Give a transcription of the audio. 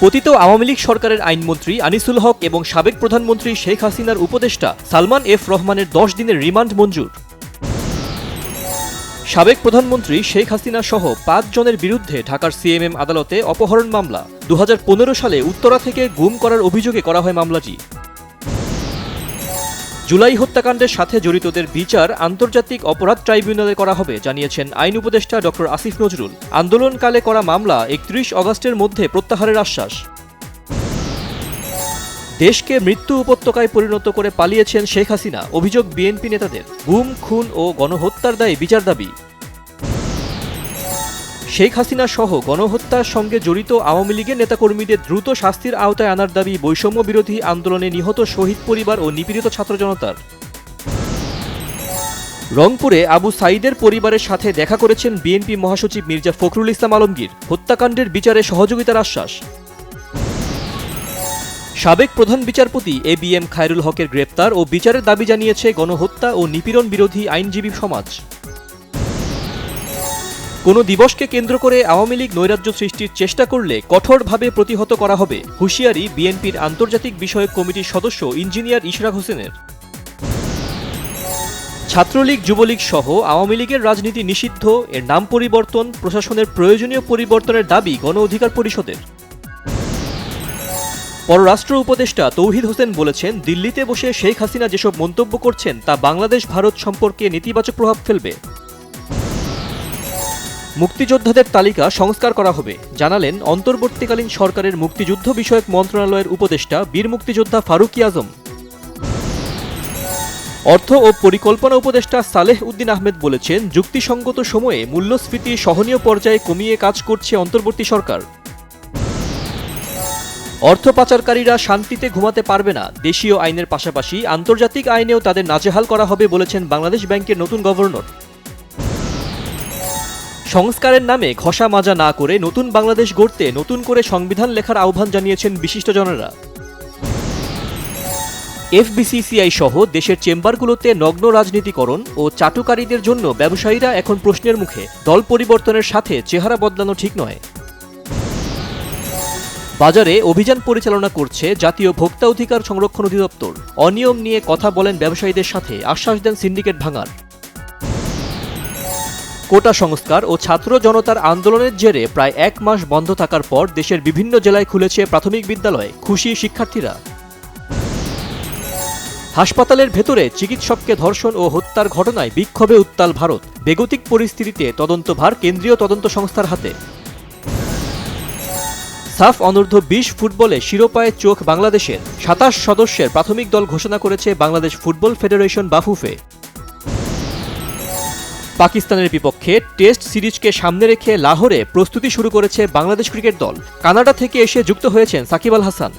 পতিত আওয়ামী লীগ সরকারের আইনমন্ত্রী আনিসুল হক এবং সাবেক প্রধানমন্ত্রী শেখ হাসিনার উপদেষ্টা সালমান এফ রহমানের 10 দিনের রিমান্ড মঞ্জুর। সাবেক প্রধানমন্ত্রী শেখ হাসিনা সহ 5 জনের বিরুদ্ধে ঢাকার সিএমএম আদালতে অপহরণ মামলা। 2015 সালে উত্তরা থেকে গুম করার অভিযোগে করা হয় মামলাটি। জুলাই হত্যাকাণ্ডের সাথে জড়িতদের বিচার আন্তর্জাতিক অপরাধ ট্রাইব্যুনালে করা হবে জানিয়েছেন আইন উপদেষ্টা ড. আসিফ নজরুল। আন্দোলনকালে করা মামলা 31 অগস্টের মধ্যে প্রত্যাহারের আশ্বাস। দেশকে মৃত্যু উপত্যকায় পরিণত করে পালিয়েছেন শেখ হাসিনা, অভিযোগ বিএনপি নেতাদের। গুম, খুন ও গণহত্যার দায়ে বিচার দাবি। শেখ হাসিনা সহ গণহত্যার সঙ্গে জড়িত আওয়ামী লীগের নেতাকর্মীদের দ্রুত শাস্তির আওতায় আনার দাবি বৈষম্য বিরোধী আন্দোলনে নিহত শহীদ পরিবার ও নিপীড়িত ছাত্র জনতার। রংপুরে আবু সাঈদের পরিবারের সাথে দেখা করেছেন বিএনপি মহাসচিব মির্জা ফখরুল ইসলাম আলমগীর, হত্যাকাণ্ডের বিচারে সহযোগিতার আশ্বাস। সাবেক প্রধান বিচারপতি এবিএম খায়রুল হকের গ্রেপ্তার ও বিচারের দাবি জানিয়েছে গণহত্যা ও নিপীড়ন বিরোধী আইনজীবী সমাজ। কোনো দিবসকে কেন্দ্র করে আওয়ামী লীগ নৈরাজ্য সৃষ্টির চেষ্টা করলে কঠোরভাবে প্রতিহত করা হবে, হুঁশিয়ারি বিএনপির আন্তর্জাতিক বিষয়ক কমিটির সদস্য ইঞ্জিনিয়ার ইশরাক হোসেনের। ছাত্রলীগ, যুবলীগ সহ আওয়ামী লীগের রাজনীতি নিষিদ্ধ, এর নাম পরিবর্তন, প্রশাসনের প্রয়োজনীয় পরিবর্তনের দাবি গণ অধিকার পরিষদের। পররাষ্ট্র উপদেষ্টা তৌহিদ হোসেন বলেছেন, দিল্লিতে বসে শেখ হাসিনা যেসব মন্তব্য করছেন তা বাংলাদেশ ভারত সম্পর্কে নেতিবাচক প্রভাব ফেলবে। মুক্তিযোদ্ধাদের তালিকা সংস্কার করা হবে জানালেন অন্তর্বর্তীকালীন সরকারের মুক্তিযুদ্ধ বিষয়ক মন্ত্রণালয়ের উপদেষ্টা বীর মুক্তিযোদ্ধা ফারুকী আজম। অর্থ ও পরিকল্পনা উপদেষ্টা সালেহ উদ্দিন আহমেদ বলেছেন, যুক্তিসঙ্গত সময়ে মূল্যস্ফীতি সহনীয় পর্যায়ে কমিয়ে কাজ করছে অন্তর্বর্তী সরকার। অর্থ পাচারকারীরা শান্তিতে ঘুমাতে পারবে না, দেশীয় আইনের পাশাপাশি আন্তর্জাতিক আইনেও তাদের নাজেহাল করা হবে বলেছেন বাংলাদেশ ব্যাংকের নতুন গভর্নর। সংস্কারের নামে ঘষা মাজা না করে নতুন বাংলাদেশ গড়তে নতুন করে সংবিধান লেখার আহ্বান জানিয়েছেন বিশিষ্টজনেরা। এফবিসিসিআই সহ দেশের চেম্বারগুলোতে নগ্ন রাজনীতিকরণ ও চাটুকারীদের জন্য ব্যবসায়ীরা এখন প্রশ্নের মুখে। দল পরিবর্তনের সাথে চেহারা বদলানো ঠিক নয়। বাজারে অভিযান পরিচালনা করছে জাতীয় ভোক্তা অধিকার সংরক্ষণ অধিদপ্তর। অনিয়ম নিয়ে কথা বলেন ব্যবসায়ীদের সাথে, আশ্বাস দেন সিন্ডিকেট ভাঙার। কোটা সংস্কার ও ছাত্র জনতার আন্দোলনের জেরে প্রায় 1 মাস বন্ধ থাকার পর দেশের বিভিন্ন জেলায় খুলেছে প্রাথমিক বিদ্যালয়, খুশি শিক্ষার্থীরা। হাসপাতালের ভেতরে চিকিৎসককে ধর্ষণ ও হত্যার ঘটনায় বিক্ষোভে উত্তাল ভারত। বেগতিক পরিস্থিতিতে তদন্তভার কেন্দ্রীয় তদন্ত সংস্থার হাতে। সাফ অনূর্ধ্ব 20 ফুটবলে শিরোপায় চোখ বাংলাদেশের। 27 সদস্যের প্রাথমিক দল ঘোষণা করেছে বাংলাদেশ ফুটবল ফেডারেশন বাফুফে। পাকিস্তানের বিপক্ষে টেস্ট সিরিজকে সামনে রেখে লাহোরে প্রস্তুতি শুরু করেছে বাংলাদেশ ক্রিকেট দল। কানাডা থেকে এসে যুক্ত হয়েছেন সাকিব আল হাসান।